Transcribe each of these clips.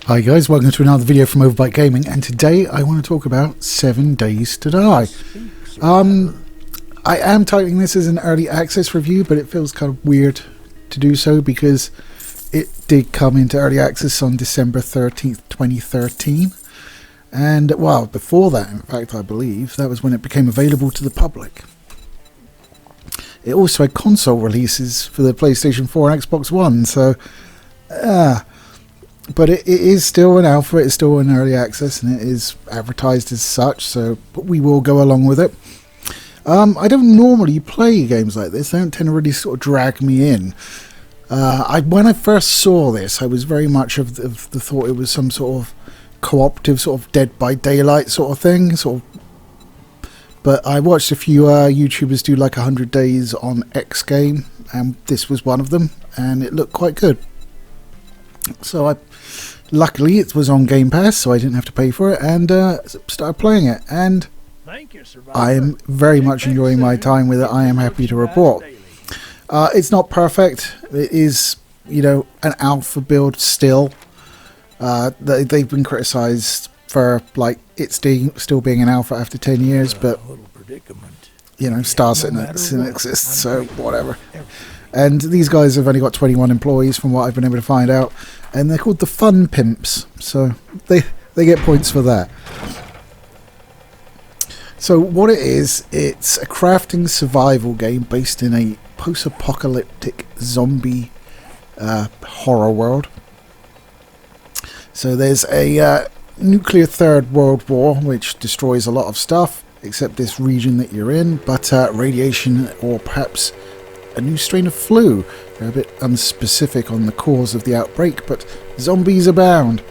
Hi guys, welcome to another video from Overbite Gaming, and today I want to talk about 7 Days to Die. I am titling this as an early access review, but it feels kind of weird to do so because it did come into early access on December 13th, 2013. And, well, before that, in fact, I believe, that was when it became available to the public. It also had console releases for the PlayStation 4 and Xbox One, so... But it is still an alpha, it's still an early access, and it is advertised as such, so we will go along with it. I don't normally play games like this, they don't tend to really sort of drag me in. When I first saw this, I was very much of the thought it was some sort of cooperative, sort of Dead by Daylight sort of thing, But I watched a few YouTubers do like 100 days on X game, and this was one of them, and it looked quite good. So luckily it was on Game Pass, so I didn't have to pay for it, and started playing it. And I am very much enjoying my time with it. I am happy to report. It's not perfect. It is, you know, an alpha build still. They've been criticised for like it still being an alpha after 10 years, but you know, Star Citizen exists, so whatever. And these guys have only got 21 employees from what I've been able to find out, and they're called the Fun Pimps, so they get points for that. So what it is, it's a crafting survival game based in a post-apocalyptic zombie horror world. So there's a nuclear third world war which destroys a lot of stuff except this region that you're in, but radiation or perhaps a new strain of flu. They're a bit unspecific on the cause of the outbreak, but zombies abound,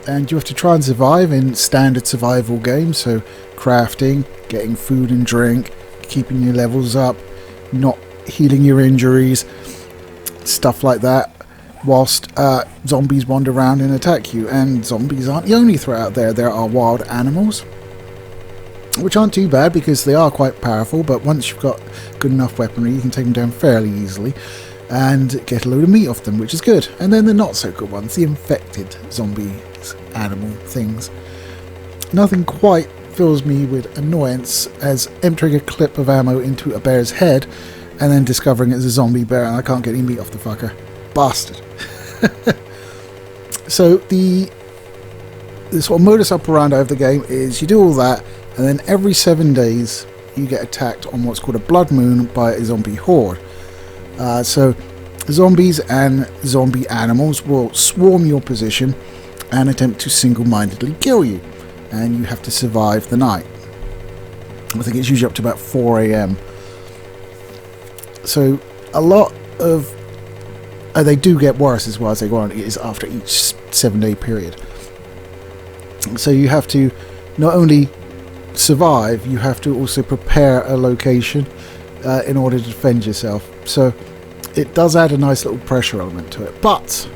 and you have to try and survive in standard survival games, so crafting, getting food and drink, keeping your levels up, not healing your injuries, stuff like that, whilst zombies wander around and attack you. And zombies aren't the only threat out there. There are wild animals, which aren't too bad because they are quite powerful, but once you've got good enough weaponry you can take them down fairly easily and get a load of meat off them, which is good. And then the not so good ones, the infected zombies, animal things. Nothing quite fills me with annoyance as entering a clip of ammo into a bear's head and then discovering it's a zombie bear and I can't get any meat off the fucker. Bastard. So the sort of modus operandi of the game is you do all that, and then every 7 days you get attacked on what's called a blood moon by a zombie horde. So zombies and zombie animals will swarm your position and attempt to single-mindedly kill you, and you have to survive the night. I think it's usually up to about 4 AM. So a lot of they do get worse as well as they go on. It is after each 7-day period. So you have to not only survive, you have to also prepare a location in order to defend yourself. So it does add a nice little pressure element to it. But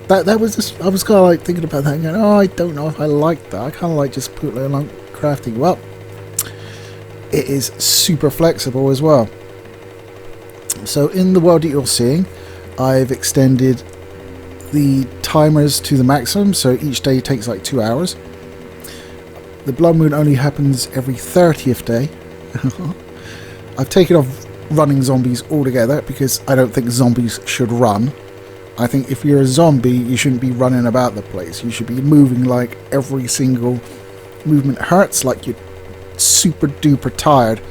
that was just, I was kind of like thinking about that and going, oh, I don't know if I like that. I kind of like just putting along crafting. Well, it is super flexible as well. So in the world that you're seeing, I've extended the timers to the maximum, so each day takes like 2 hours. The blood moon only happens every 30th day. I've taken off running zombies altogether because I don't think zombies should run. I think if you're a zombie, you shouldn't be running about the place. You should be moving like every single movement hurts, like you're super duper tired,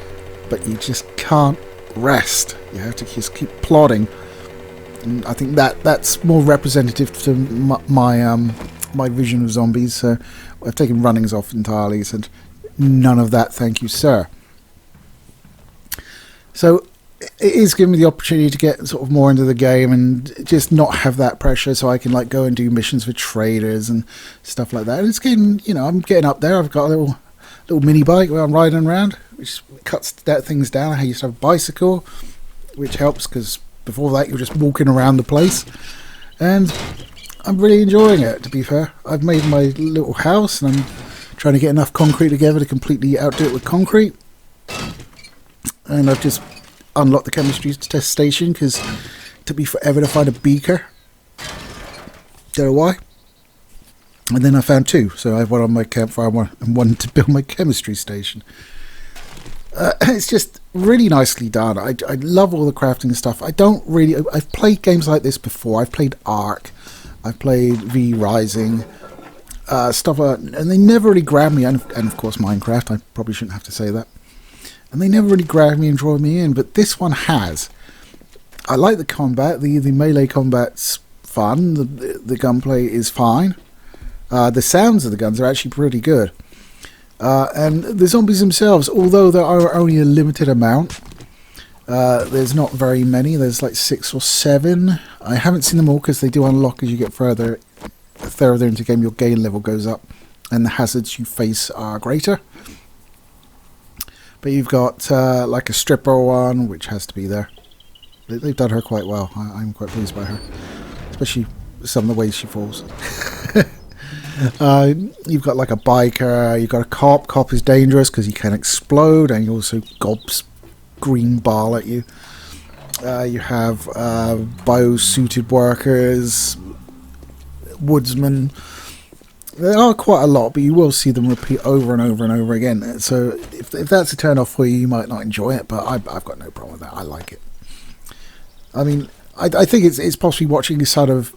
but you just can't rest. You have to just keep plodding. And I think that's more representative to my vision of zombies. So I've taken runnings off entirely. Said none of that, thank you, sir. So it is giving me the opportunity to get sort of more into the game and just not have that pressure, so I can like go and do missions for traders and stuff like that. And it's getting, you know, I'm getting up there. I've got a little mini bike where I'm riding around, which cuts things down. I used to have a bicycle, which helps because before that you're just walking around the place, and I'm really enjoying it, to be fair. I've made my little house and I'm trying to get enough concrete together to completely outdo it with concrete, and I've just unlocked the chemistry test station because it took me forever to find a beaker. Don't know why. And then I found two, so I have one on my campfire and one to build my chemistry station. It's just really nicely done. I love all the crafting stuff. I've played games like this before. I've played Ark, I've played V Rising, stuff, and they never really grabbed me. And of course Minecraft, I probably shouldn't have to say that. And they never really grabbed me and drew me in, but this one has. I like the combat. The melee combat's fun. The gunplay is fine. The sounds of the guns are actually pretty good. And the zombies themselves, although there are only a limited amount, there's not very many. There's like 6 or 7. I haven't seen them all because they do unlock as you get further into the game. Your gain level goes up and the hazards you face are greater. But you've got like a stripper one, which has to be there. They've done her quite well. I'm quite pleased by her, especially some of the ways she falls. You've got like a biker, you've got a cop. Cop is dangerous because he can explode and he also gobs green ball at you. You have bio-suited workers, woodsmen. There are quite a lot, but you will see them repeat over and over and over again. So if that's a turn off for you, you might not enjoy it, but I've got no problem with that. I like it. I mean, I think it's possibly watching this sort of...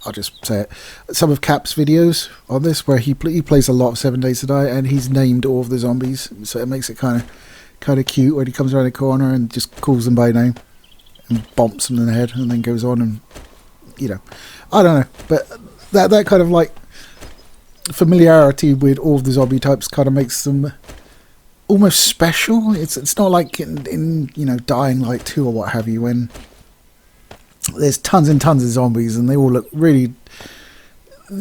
I'll just say it. Some of Cap's videos on this, where he plays a lot of 7 Days to Die, and he's named all of the zombies, so it makes it kind of cute when he comes around the corner and just calls them by name and bumps them in the head, and then goes on and I don't know, but that kind of like familiarity with all of the zombie types kind of makes them almost special. It's not like in Dying Light 2 or what have you, when there's tons and tons of zombies and they all look really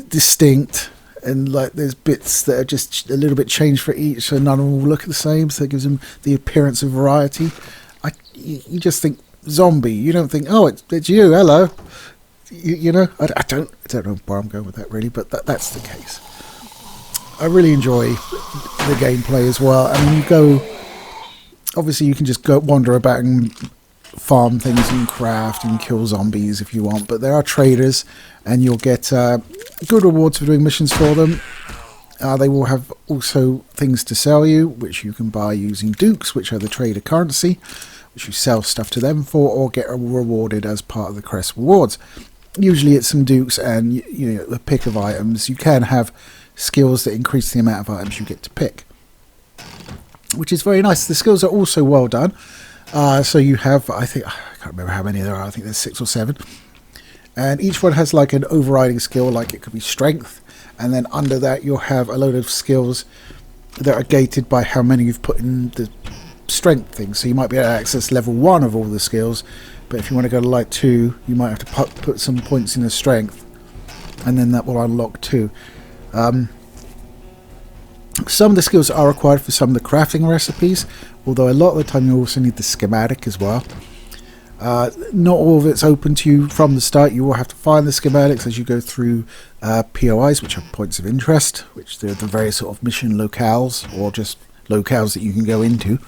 distinct, and like there's bits that are just a little bit changed for each, so none of them will look the same, so it gives them the appearance of variety. You just think zombie, you don't think, oh, it's you, hello. I don't know where I'm going with that really, but that's the case. I really enjoy the gameplay as well. I mean, obviously you can just go wander about and farm things and craft and kill zombies if you want, but there are traders and you'll get good rewards for doing missions for them. They will have also things to sell you, which you can buy using dukes, which are the trader currency, which you sell stuff to them for or get rewarded as part of the Crest rewards. Usually it's some dukes and a pick of items. You can have skills that increase the amount of items you get to pick, which is very nice. The skills are also well done. So you have, I can't remember how many there are. I think there's 6 or 7. And each one has like an overriding skill, like it could be strength. And then under that you'll have a load of skills that are gated by how many you've put in the strength thing. So you might be able to access level 1 of all the skills, but if you want to go to like 2, you might have to put some points in the strength, and then that will unlock 2. Some of the skills are required for some of the crafting recipes, although a lot of the time you also need the schematic as well. Not all of it's open to you from the start. You will have to find the schematics as you go through POIs, which are points of interest, which they're the various sort of mission locales, or just locales that you can go into.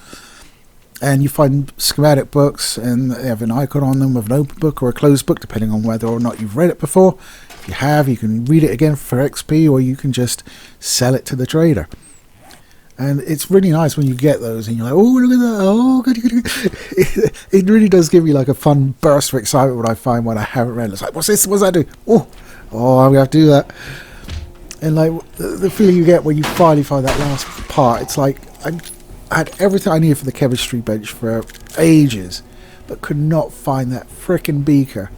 And you find schematic books, and they have an icon on them of an open book or a closed book, depending on whether or not you've read it before. If you have, you can read it again for XP, or you can just sell it to the trader. And it's really nice when you get those and you're like, oh, look at that, oh, good. It really does give me like a fun burst of excitement when I find one I haven't read. It's like, what's this? What's that do? Oh, I'm going to have to do that. And like the feeling you get when you finally find that last part, it's like I had everything I needed for the chemistry bench for ages, but could not find that frickin' beaker.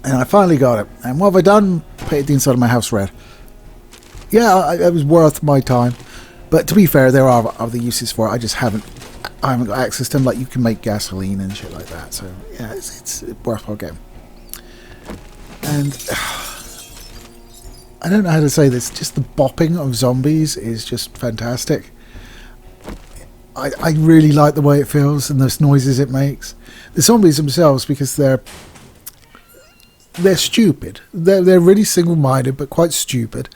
And I finally got it. And what have I done? Painted the inside of my house red. Yeah, it was worth my time. But to be fair, there are other uses for it. I haven't got access to them. Like, you can make gasoline and shit like that. So yeah, it's a worthwhile game. And I don't know how to say this. Just the bopping of zombies is just fantastic. I really like the way it feels and those noises it makes. The zombies themselves, because they're stupid. They're really single-minded, but quite stupid.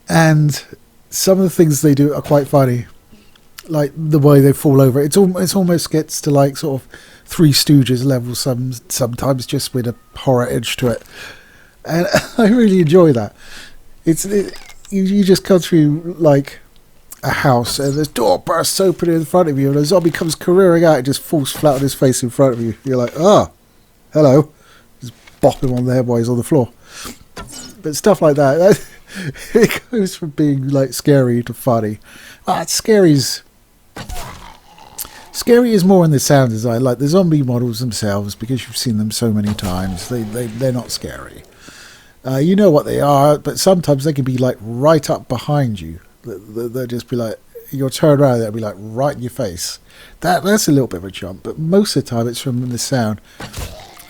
And some of the things they do are quite funny, like the way they fall over. It's almost gets to like sort of Three Stooges level sometimes, just with a horror edge to it. And I really enjoy that. You just come through like a house and this door bursts open in front of you and a zombie comes careering out and just falls flat on his face in front of you. You're like, oh, hello. Just bop him on the head while he's on the floor. But stuff like that, it goes from being like scary to funny. Scary is more in the sound design. Like the zombie models themselves, because you've seen them so many times, they're not scary. You know what they are, but sometimes they can be like right up behind you. They'll just be like, you'll turn around, they'll be like right in your face. That's a little bit of a jump, but most of the time it's from the sound.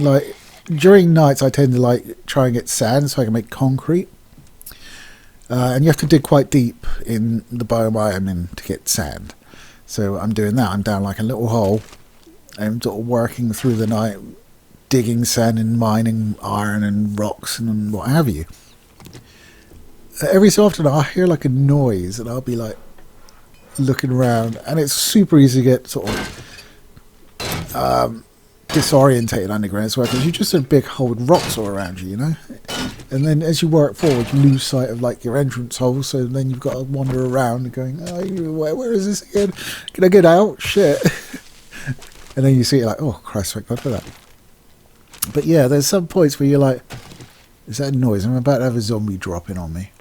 Like during nights, I tend to like try and get sand so I can make concrete. And you have to dig quite deep in the biome I am in to get sand. So I'm doing that. I'm down like a little hole. I'm sort of working through the night, digging sand and mining iron and rocks and what have you. Every so often I'll hear like a noise and I'll be like looking around, and it's super easy to get sort of disorientated underground as well, because you're just in a big hole with rocks all around you, you know. And then as you work forward, you lose sight of like your entrance hole, so then you've got to wander around and going, oh, where is this again? Can I get out? Shit. And then you see it like, oh Christ, thank God for that. But yeah, there's some points where you're like, is that a noise? I'm about to have a zombie dropping on me.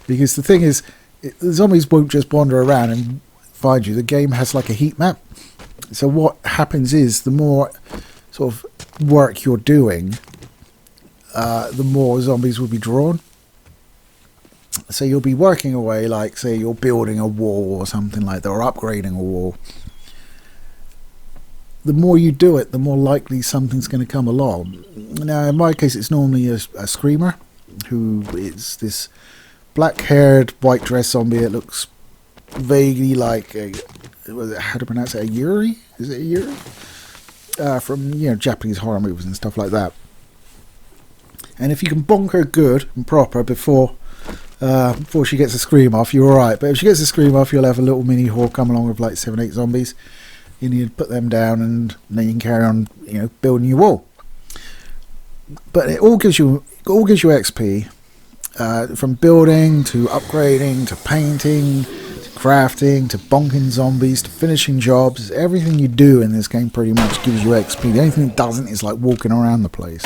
Because the thing is, the zombies won't just wander around and find you. The game has like a heat map. So what happens is, the more sort of work you're doing, the more zombies will be drawn. So you'll be working away, like say you're building a wall or something like that, or upgrading a wall. The more you do it, the more likely something's going to come along. Now, in my case, it's normally a screamer, who is this black-haired, white-dressed zombie that looks vaguely like how to pronounce it? A Yuri? Is it a Yuri? From Japanese horror movies and stuff like that. And if you can bonk her good and proper before she gets a scream off, you're alright. But if she gets a scream off, you'll have a little mini horde come along with like 7-8 zombies. You need to put them down, and then you can carry on, building your wall. But it all gives you XP, from building to upgrading to painting to crafting to bonking zombies to finishing jobs. Everything you do in this game pretty much gives you XP. The only thing it doesn't is like walking around the place.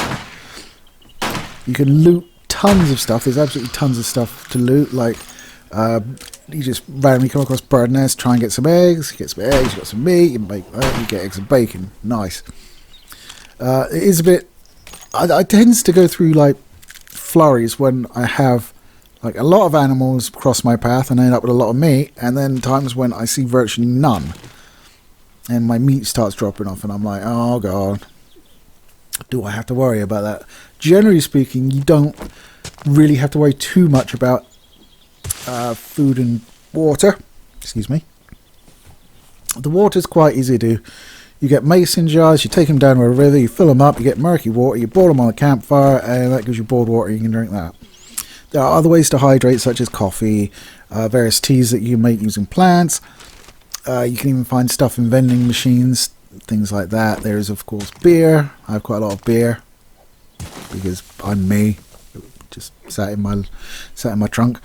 You can loot tons of stuff. There's absolutely tons of stuff to loot. Like you just randomly come across bird nest, try and get some eggs. You get some eggs, you got some meat, you make that, you get eggs and bacon. Nice. It is a bit. I tends to go through like flurries when I have like a lot of animals cross my path and I end up with a lot of meat, and then times when I see virtually none and my meat starts dropping off, and I'm like, oh god, do I have to worry about that? Generally speaking, you don't really have to worry too much about food and water. Excuse me. The water's quite easy to do. You get mason jars, you take them down to a river, you fill them up, you get murky water, you boil them on a campfire, and that gives you boiled water, you can drink that. There are other ways to hydrate, such as coffee, various teas that you make using plants. You can even find stuff in vending machines, things like that. There is, of course, beer. I have quite a lot of beer, because I'm me. Just sat in my trunk.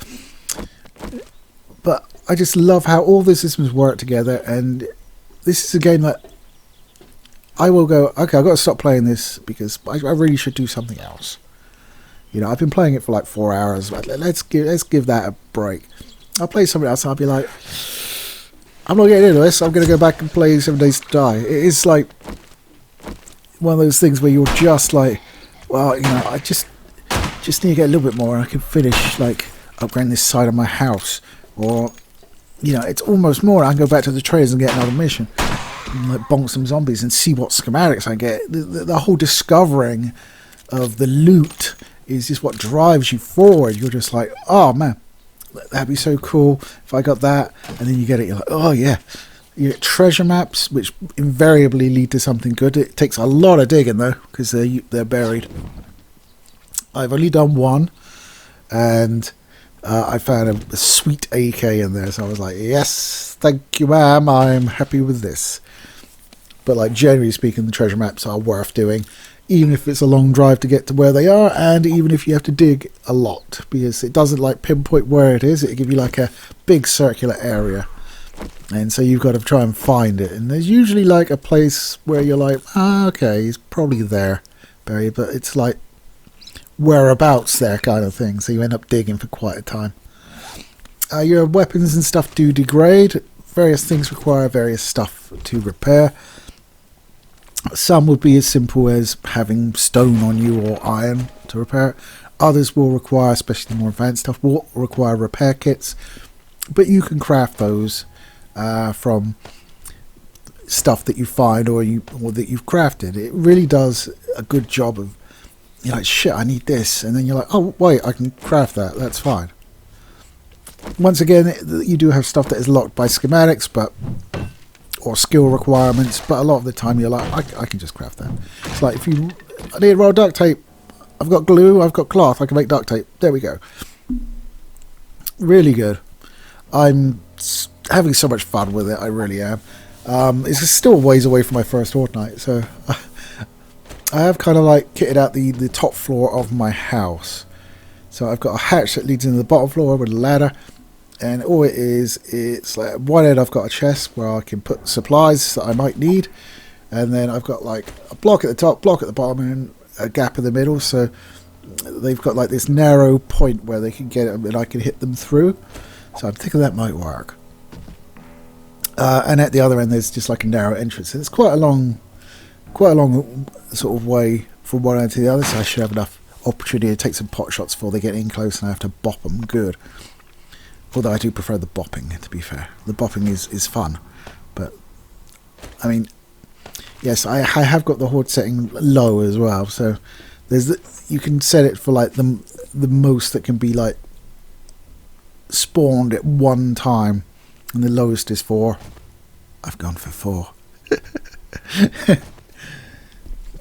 But I just love how all the systems work together, and this is a game that I will go, okay, I've got to stop playing this because I really should do something else. I've been playing it for like 4 hours. But let's give that a break. I'll play something else and I'll be like, I'm not getting into this. I'm going to go back and play 7 Days to Die. It is like one of those things where you're just like, well, I just need to get a little bit more and I can finish like upgrading this side of my house. Or, it's almost more. I can go back to the trailers and get another mission. And, like, bonk some zombies and see what schematics I get. The whole discovering of the loot is just what drives you forward. You're just like, oh man, that'd be so cool if I got that. And then you get it, you're like, oh yeah. You get treasure maps, which invariably lead to something good. It takes a lot of digging though, because they're buried. I've only done one, and I found a sweet AK in there, so I was like, yes, thank you ma'am, I'm happy with this. But like generally speaking, the treasure maps are worth doing, even if it's a long drive to get to where they are, and even if you have to dig a lot, because it doesn't like pinpoint where it is. It'll give you like a big circular area, and so you've got to try and find it. And there's usually like a place where you're like, okay, he's probably there, buried, but it's like whereabouts there kind of thing, so you end up digging for quite a time. Your weapons and stuff do degrade. Various things require various stuff to repair. Some would be as simple as having stone on you or iron to repair it. Others will require, especially the more advanced stuff, will require repair kits. But you can craft those from stuff that you find or that you've crafted. It really does a good job of, you're like, shit, I need this. And then you're like, oh, wait, I can craft that. That's fine. Once again, you do have stuff that is locked by schematics, or skill requirements, but a lot of the time you're like, I can just craft that. It's like, I need a roll of duct tape, I've got glue, I've got cloth, I can make duct tape. There we go. Really good. I'm having so much fun with it, I really am. It's still ways away from my first fortnight, so I have kind of like kitted out the top floor of my house. So I've got a hatch that leads into the bottom floor with a ladder. And all it is, it's like one end I've got a chest where I can put supplies that I might need, and then I've got like a block at the top, block at the bottom, and a gap in the middle. So they've got like this narrow point where they can get it, and I can hit them through. So I'm thinking that might work. And at the other end, there's just like a narrow entrance. And it's quite a long sort of way from one end to the other. So I should have enough opportunity to take some pot shots before they get in close, and I have to bop them good. Although I do prefer the bopping, to be fair. The bopping is fun. But, I mean, yes, I have got the horde setting low as well. So, you can set it for, like, the most that can be, like, spawned at one time. And the lowest is 4. I've gone for 4.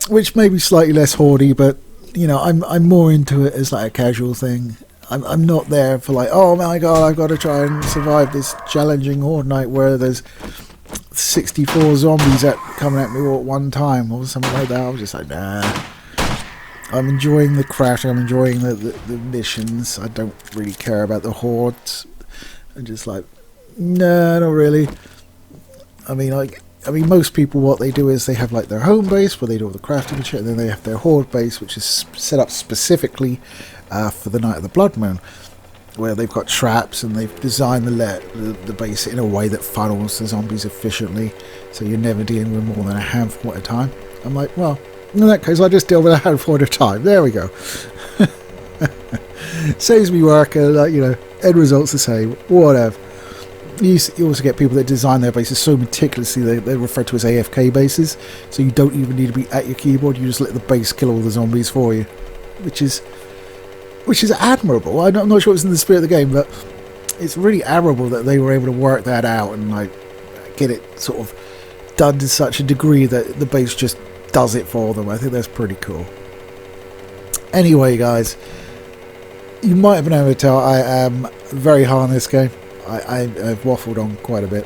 Which may be slightly less hordy, but, you know, I'm more into it as, like, a casual thing. I'm not there for like, oh my god, I've got to try and survive this challenging horde night where there's 64 zombies coming at me all at one time or something like that. I was just like, nah. I'm enjoying the crafting, I'm enjoying the missions. I don't really care about the hordes. I'm just like, nah, not really. I mean, most people, what they do is they have like their home base where they do all the crafting and shit, and then they have their horde base, which is set up specifically for the Night of the Blood Moon, where they've got traps and they've designed the base in a way that funnels the zombies efficiently, so you're never dealing with more than a handful at a time. I'm like, well, in that case, I just deal with a handful at a time. There we go. Saves me work, and you know, end result's the same. Whatever. You also get people that design their bases so meticulously they're referred to as AFK bases, so you don't even need to be at your keyboard. You just let the base kill all the zombies for you, which is admirable. I'm not sure it's in the spirit of the game, but it's really admirable that they were able to work that out and like get it sort of done to such a degree that the base just does it for them. I think that's pretty cool. Anyway, guys, you might have been able to tell I am very high on this game. I've waffled on quite a bit.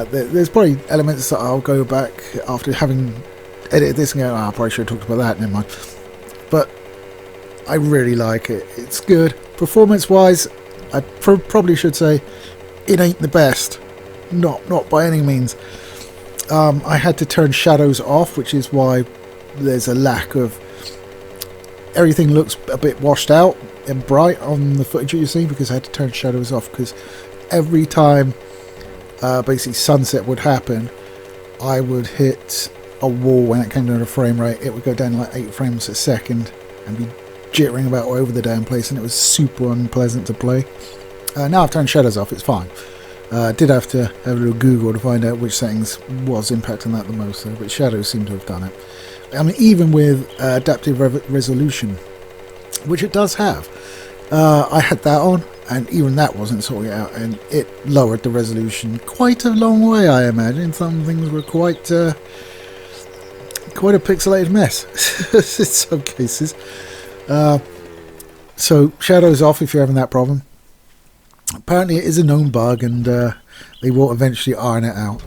There's probably elements that I'll go back after having edited this and go, I probably should have talked about that, never mind. But I really like it. It's good. Performance-wise, I probably should say it ain't the best. Not by any means. I had to turn shadows off, which is why there's a lack of... Everything looks a bit washed out and bright on the footage that you see, because I had to turn shadows off, because every time basically sunset would happen, I would hit a wall when it came down to frame rate. It would go down like 8 frames a second and be jittering about all over the damn place, and it was super unpleasant to play. Now I've turned shadows off, it's fine. Did have to have a little Google to find out which settings was impacting that the most, though, but shadows seem to have done it. I mean, even with adaptive resolution, which it does have, I had that on, and even that wasn't sorting it out, and it lowered the resolution quite a long way, I imagine. Some things were quite a pixelated mess in some cases. So shadows off if you're having that problem. Apparently it is a known bug, and they will eventually iron it out.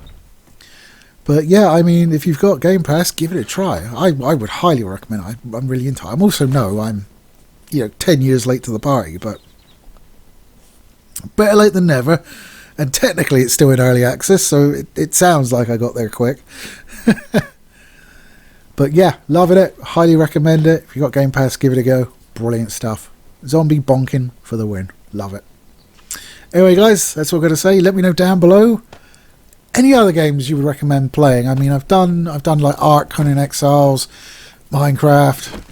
But yeah, I mean, if you've got Game Pass, give it a try. I would highly recommend it. I'm really into it. I'm also, I'm 10 years late to the party, but better late than never. And technically it's still in early access, so it sounds like I got there quick. But yeah, loving it. Highly recommend it. If you've got Game Pass, give it a go. Brilliant stuff. Zombie bonking for the win. Love it. Anyway, guys, that's what I'm going to say. Let me know down below any other games you would recommend playing. I mean, I've done like Ark, Conan Exiles, Minecraft,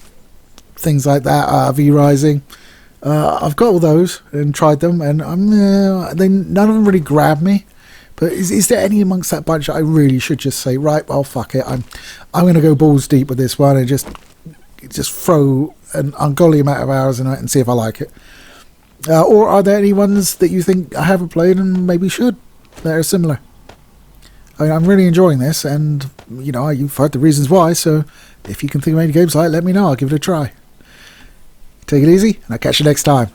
things like that, V-Rising. I've got all those and tried them, and none of them really grab me. But is there any amongst that bunch that I really should just say, right, well, fuck it, I'm going to go balls deep with this one and just throw an ungodly amount of hours in it and see if I like it? Or are there any ones that you think I haven't played and maybe should, that are similar? I mean, I'm really enjoying this, and you've heard the reasons why, so if you can think of any games like it, let me know. I'll give it a try. Take it easy, and I'll catch you next time.